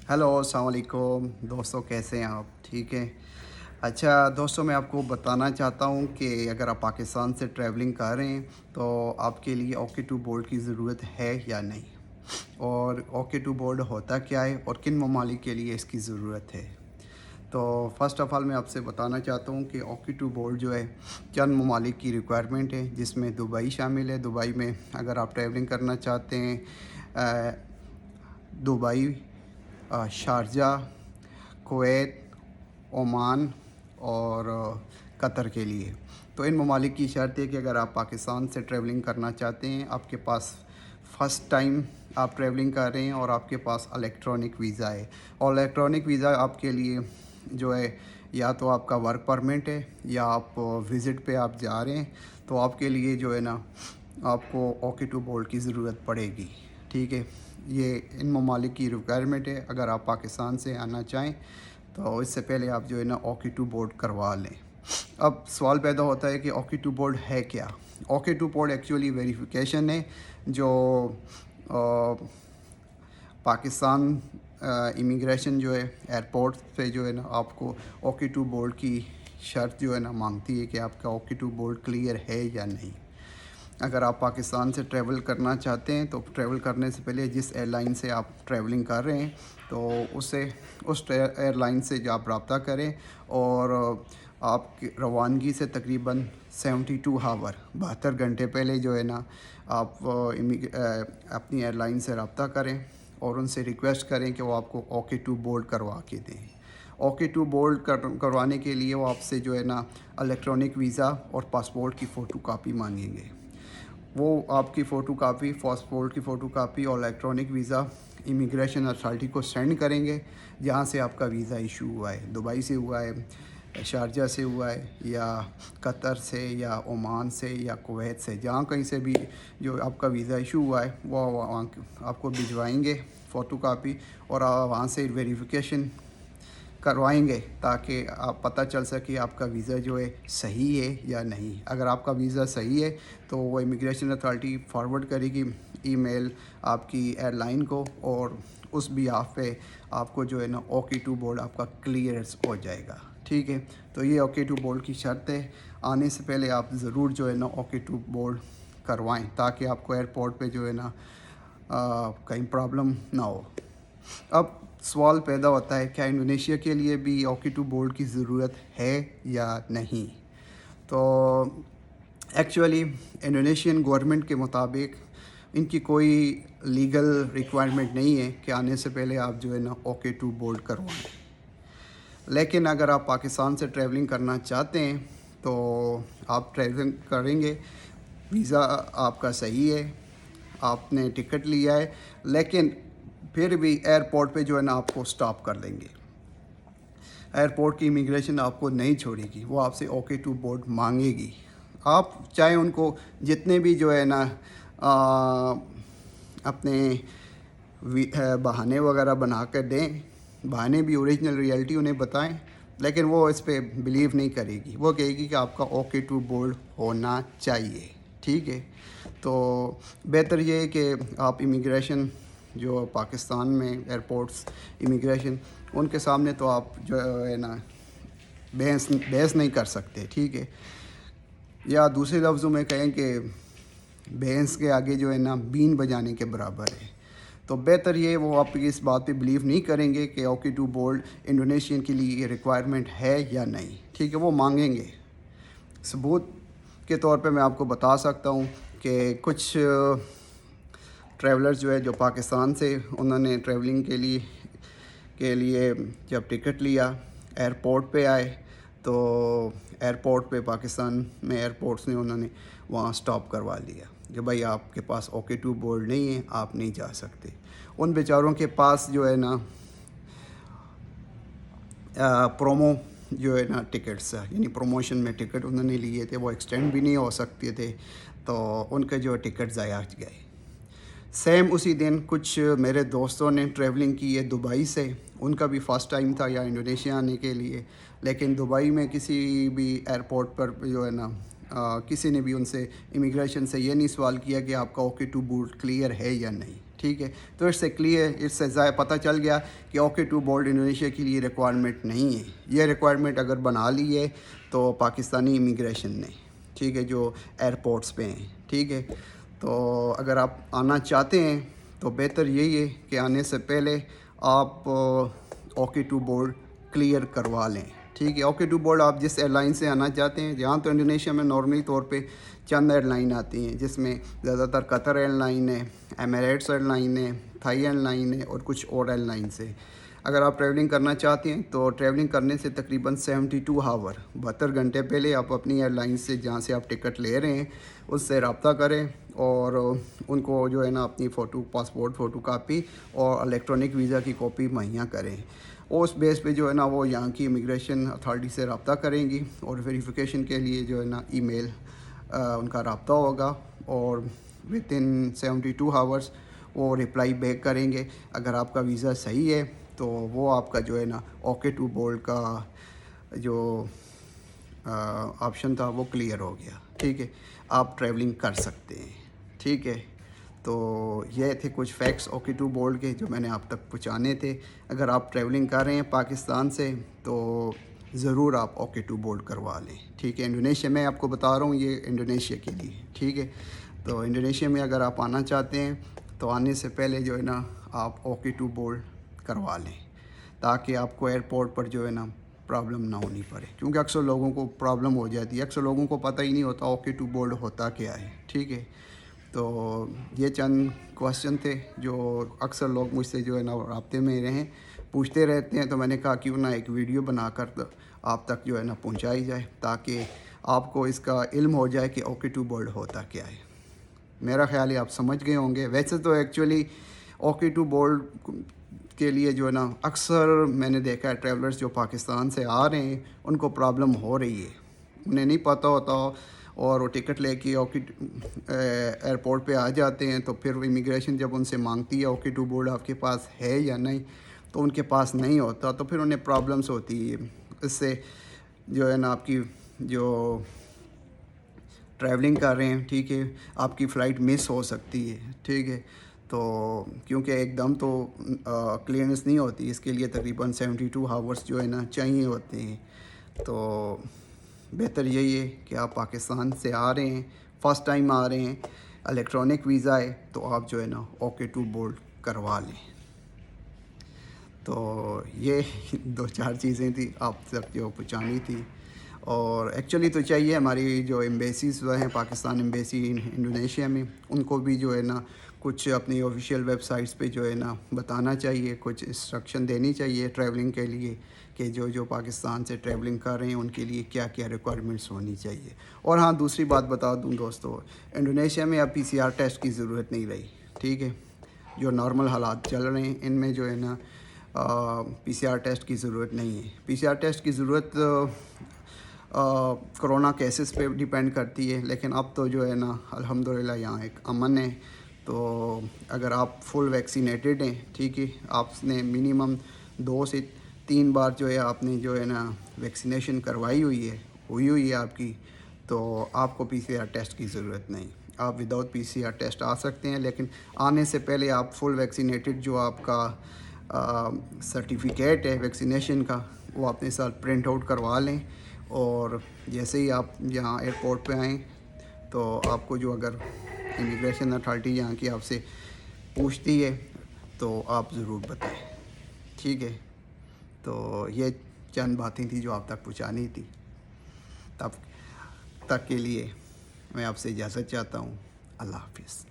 Hello अस्सलाम वालेकुम दोस्तों, कैसे हैं आप? ठीक हैं। अच्छा दोस्तों, मैं आपको बताना चाहता हूँ कि अगर आप पाकिस्तान से ट्रैवलिंग कर रहे हैं तो आपके लिए ओके टू बोर्ड की ज़रूरत है या नहीं, और ओके टू बोर्ड होता क्या है और किन ममालिक के लिए इसकी ज़रूरत है। तो फ़र्स्ट ऑफ़ ऑल मैं आपसे बताना चाहता हूँ कि ओके टू बोर्ड जो है चंद ममालिक की रिक्वायरमेंट है, जिसमें दुबई शामिल है। दुबई में अगर आप ट्रैवलिंग करना चाहते हैं, दुबई, शारजा, कुवैत, ओमान और कतर के लिए। तो इन ममालिक की शर्त है कि अगर आप पाकिस्तान से ट्रैवलिंग करना चाहते हैं, आपके पास फ़र्स्ट टाइम आप ट्रैवलिंग कर रहे हैं और आपके पास इलेक्ट्रॉनिक वीज़ा है। और इलेक्ट्रॉनिक वीज़ा आपके लिए जो है, या तो आपका वर्क परमिट है या आप विज़िट पे आप जा रहे हैं, तो आपके लिए जो है ना, आपको ओके टू बोर्ड की ज़रूरत पड़ेगी। ठीक है, ये इन ममालिक की रिक्वायरमेंट है। अगर आप पाकिस्तान से आना चाहें तो इससे पहले आप जो है ना ओके टू बोर्ड करवा लें। अब सवाल पैदा होता है कि ओके टू बोर्ड है क्या? Okay two board actually verification है जो पाकिस्तान इमिग्रेशन जो है एयरपोर्ट पे जो है ना आपको ओके टू बोर्ड की शर्त जो है ना मांगती है कि आपका ओके टू बोर्ड क्लियर है या नहीं। अगर आप पाकिस्तान से ट्रैवल करना चाहते हैं तो ट्रैवल करने से पहले जिस एयरलाइन से आप ट्रैवलिंग कर रहे हैं तो उस एयरलाइन से जो आप रब्ता करें, और आपकी रवानगी से तकरीबन 72 हावर 72 घंटे पहले जो है ना आप अपनी एयरलाइन से रब्ता करें और उनसे रिक्वेस्ट करें कि वो आपको ओके टू बोर्ड करवा के दें। ओके टू बोर्ड करवाने के लिए वो आपसे जो है ना इलेक्ट्रॉनिक वीज़ा और पासपोर्ट की फ़ोटो कापी मांगेंगे। वो आपकी फ़ोटो कापी, पासपोर्ट की फ़ोटो कापी और इलेक्ट्रॉनिक वीज़ा इमिग्रेशन अथॉरिटी को सेंड करेंगे जहाँ से आपका वीज़ा इशू हुआ है। दुबई से हुआ है, शारजा से हुआ है, या कतर से, या ओमान से, या कुवैत से, जहाँ कहीं से भी जो आपका वीज़ा इशू हुआ है वो वहाँ आपको भिजवाएंगे फ़ोटो कापी, और वहाँ से वेरिफिकेशन करवाएंगे ताकि आप पता चल सके आपका वीज़ा जो है सही है या नहीं। अगर आपका वीज़ा सही है तो वो इमिग्रेशन अथॉरिटी फॉरवर्ड करेगी ईमेल आपकी एयरलाइन को, और उस बिहाफ पे आपको जो है ना ओके टू बोर्ड आपका क्लियर हो जाएगा। ठीक है, तो ये ओके टू बोर्ड की शर्त है। आने से पहले आप ज़रूर जो है ना ओके टू बोर्ड करवाएं ताकि आपको एयरपोर्ट पे जो है ना कहीं प्रॉब्लम ना हो। अब सवाल पैदा होता है, क्या इंडोनेशिया के लिए भी ओके टू बोर्ड की ज़रूरत है या नहीं? तो एक्चुअली इंडोनेशियन गवर्नमेंट के मुताबिक इनकी कोई लीगल रिक्वायरमेंट नहीं है कि आने से पहले आप जो है ना ओके टू बोर्ड करवाएं। लेकिन अगर आप पाकिस्तान से ट्रैवलिंग करना चाहते हैं तो आप ट्रैवलिंग करेंगे, वीज़ा आपका सही है, आपने टिकट लिया है, लेकिन फिर भी एयरपोर्ट पे जो है ना आपको स्टॉप कर देंगे। एयरपोर्ट की इमिग्रेशन आपको नहीं छोड़ेगी, वो आपसे ओके टू बोर्ड मांगेगी। आप चाहे उनको जितने भी जो है ना अपने बहाने वगैरह बना कर दें, बहाने भी ओरिजिनल रियलिटी उन्हें बताएं, लेकिन वो इस पे बिलीव नहीं करेगी। वो कहेगी कि आपका ओके टू बोर्ड होना चाहिए। ठीक है, तो बेहतर ये है कि आप इमिग्रेशन जो पाकिस्तान में एयरपोर्ट्स इमिग्रेशन, उनके सामने तो आप जो है ना बहस नहीं कर सकते। ठीक है, या दूसरे लफ्ज़ों में कहें कि भैंस के आगे जो है ना बीन बजाने के बराबर है। तो बेहतर ये वो आप इस बात पे बिलीव नहीं करेंगे कि ओके टू बोर्ड इंडोनेशियन के लिए रिक्वायरमेंट है या नहीं। ठीक है, वो मांगेंगे। सबूत के तौर पे मैं आपको बता सकता हूँ कि कुछ ट्रैवलर्स जो है जो पाकिस्तान से उन्होंने ट्रैवलिंग के लिए जब टिकट लिया, एयरपोर्ट पे आए, तो एयरपोर्ट पे पाकिस्तान में एयरपोर्ट्स ने उन्होंने वहाँ स्टॉप करवा लिया कि भाई आपके पास ओके टू बोर्ड नहीं है, आप नहीं जा सकते। उन बेचारों के पास जो है ना प्रोमो जो है ना टिकट्स, यानी प्रमोशन में टिकट उन्होंने लिए थे, वो एक्सटेंड भी नहीं हो सकते थे, तो उनके जो टिकट ज़ाया गए। सेम उसी दिन कुछ मेरे दोस्तों ने ट्रैवलिंग की है दुबई से, उनका भी फ़र्स्ट टाइम था या इंडोनेशिया आने के लिए, लेकिन दुबई में किसी भी एयरपोर्ट पर जो है ना किसी ने भी उनसे इमिग्रेशन से ये नहीं सवाल किया कि आपका ओके टू बोर्ड क्लियर है या नहीं। ٹھیک ہے. تو اس سے کلیئر، اس سے پتہ چل گیا کہ OK2 بولڈ انڈونیشیا کے لیے ریکوائرمنٹ نہیں ہے. یہ ریکوائرمنٹ اگر بنا لی ہے تو پاکستانی امیگریشن نے، ٹھیک ہے، جو ایئرپورٹس پہ ہیں، ٹھیک ہے. تو اگر آپ آنا چاہتے ہیں تو بہتر یہی ہے کہ آنے سے پہلے آپ OK2 بورڈ کلیئر کروا لیں. ٹھیک ہے. OK2 بورڈ آپ جس ایئر لائن سے آنا چاہتے ہیں، جہاں تو انڈونیشیا میں نارملی طور پہ چند ایئر لائن آتی ہیں، جس میں زیادہ تر قطر ایئر لائن ہے، ایمریٹس ایئر لائن ہے، تھائی ایئر لائن ہے اور کچھ اور ایئر لائنس ہے. اگر آپ ٹریولنگ کرنا چاہتے ہیں تو ٹریولنگ کرنے سے تقریباً 72 آور 72 گھنٹے پہلے آپ اپنی ایئر لائن سے جہاں سے آپ ٹکٹ لے رہے ہیں اس سے رابطہ کریں اور ان کو جو ہے نا اپنی پاسپورٹ فوٹو کاپی اور الیکٹرانک ویزا کی کاپی مہیا کریں. اس بیس پہ جو ہے نا وہ یہاں کی امیگریشن اتھارٹی سے رابطہ کریں گی اور ویریفیکیشن کے لیے جو ہے نا ای میل ان کا رابطہ ہوگا اور ود ان 72 آورس وہ رپلائی بیک کریں گے. اگر آپ کا ویزا صحیح ہے تو وہ آپ کا جو ہے نا OK2 بورڈ کا جو آپشن تھا وہ کلیئر ہو گیا. ٹھیک ہے. آپ ٹریولنگ کر سکتے ہیں. ٹھیک ہے. تو یہ تھے کچھ فیکٹس OK2 بورڈ کے جو میں نے آپ تک پہنچانے تھے. اگر آپ ٹریولنگ کر رہے ہیں پاکستان سے تو ضرور آپ OK2 بورڈ کروا لیں. ٹھیک ہے. انڈونیشیا میں آپ کو بتا رہا ہوں، یہ انڈونیشیا کے لیے. ٹھیک ہے. تو انڈونیشیا میں اگر آپ آنا چاہتے ہیں تو آنے سے پہلے جو ہے نا آپ OK2 بورڈ کروا لیں تاکہ آپ کو ایئرپورٹ پر جو ہے نا پرابلم نہ ہونی پڑے، کیونکہ اکثر لوگوں کو پرابلم ہو جاتی ہے. اکثر لوگوں کو پتہ ہی نہیں ہوتا OK2 بورڈ ہوتا کیا ہے. ٹھیک ہے. تو یہ چند کوسچن تھے جو اکثر لوگ مجھ سے جو ہے نا رابطے میں رہیں پوچھتے رہتے ہیں، تو میں نے کہا کیوں نہ ایک ویڈیو بنا کر آپ تک جو ہے نا پہنچائی جائے تاکہ آپ کو اس کا علم ہو جائے کہ OK2 بورڈ ہوتا کیا ہے. میرا خیال ہے آپ سمجھ گئے ہوں گے. ویسے تو ایکچولی OK2 بورڈ کے لیے جو ہے نا اکثر میں نے دیکھا ہے ٹریولرز جو پاکستان سے آ رہے ہیں ان کو پرابلم ہو رہی ہے. انہیں نہیں پتہ ہوتا اور وہ ٹکٹ لے کے ایئرپورٹ پہ آ جاتے ہیں تو پھر امیگریشن جب ان سے مانگتی ہے OK2 بورڈ آپ کے پاس ہے یا نہیں، تو ان کے پاس نہیں ہوتا تو پھر انہیں پرابلمس ہوتی ہے. اس سے جو ہے نا آپ کی جو ٹریولنگ کر رہے ہیں، ٹھیک ہے، آپ کی فلائٹ مس ہو سکتی ہے. ٹھیک ہے. تو کیونکہ ایک دم تو کلیئرنس نہیں ہوتی، اس کے لیے تقریباً 72 آورس جو ہے نا چاہیے ہوتے ہیں. تو بہتر یہی ہے کہ آپ پاکستان سے آ رہے ہیں، فرسٹ ٹائم آ رہے ہیں، الیکٹرانک ویزا ہے تو آپ جو ہے نا OK2 بورڈ کروا لیں. تو یہ 2-4 چیزیں تھیں آپ تک جو پہنچانی تھی. اور ایکچولی تو چاہیے ہماری جو ایمبیسیز ہیں پاکستان ایمبیسی انڈونیشیا میں ان کو بھی جو ہے نا کچھ اپنی آفیشیل ویب سائٹس پہ جو ہے نا بتانا چاہیے، کچھ انسٹرکشن دینی چاہیے ٹریولنگ کے لیے کہ جو پاکستان سے ٹریولنگ کر رہے ہیں ان کے لیے کیا کیا ریکوائرمنٹس ہونی چاہیے. اور ہاں دوسری بات بتا دوں دوستو، انڈونیشیا میں اب PCR ٹیسٹ کی ضرورت نہیں رہی. ٹھیک ہے. جو نارمل حالات چل رہے ہیں ان میں جو ہے نا PCR ٹیسٹ کی ضرورت نہیں ہے. PCR ٹیسٹ کی ضرورت کرونا کیسز پہ ڈیپینڈ کرتی ہے، لیکن اب تو جو ہے نا الحمدللہ یہاں ایک امن ہے. تو اگر آپ فل ویکسینیٹڈ ہیں، ٹھیک ہے، آپ نے منیمم 2 سے 3 بار جو ہے آپ نے جو ہے نا ویکسینیشن کروائی ہوئی ہے آپ کی، تو آپ کو PCR ٹیسٹ کی ضرورت نہیں. آپ وداؤٹ PCR ٹیسٹ آ سکتے ہیں، لیکن آنے سے پہلے آپ فل ویکسینیٹڈ جو آپ کا سرٹیفکیٹ ہے ویکسینیشن کا وہ اپنے ساتھ پرنٹ آؤٹ کروا لیں. اور جیسے ہی آپ یہاں ایئرپورٹ پہ آئیں تو آپ کو جو اگر امیگریشن اتھارٹی یہاں کی آپ سے پوچھتی ہے تو آپ ضرور بتائیں. ٹھیک ہے. تو یہ چند باتیں تھیں جو آپ تک پہنچانی تھی. تب تک کے لیے میں آپ سے اجازت چاہتا ہوں. اللہ حافظ.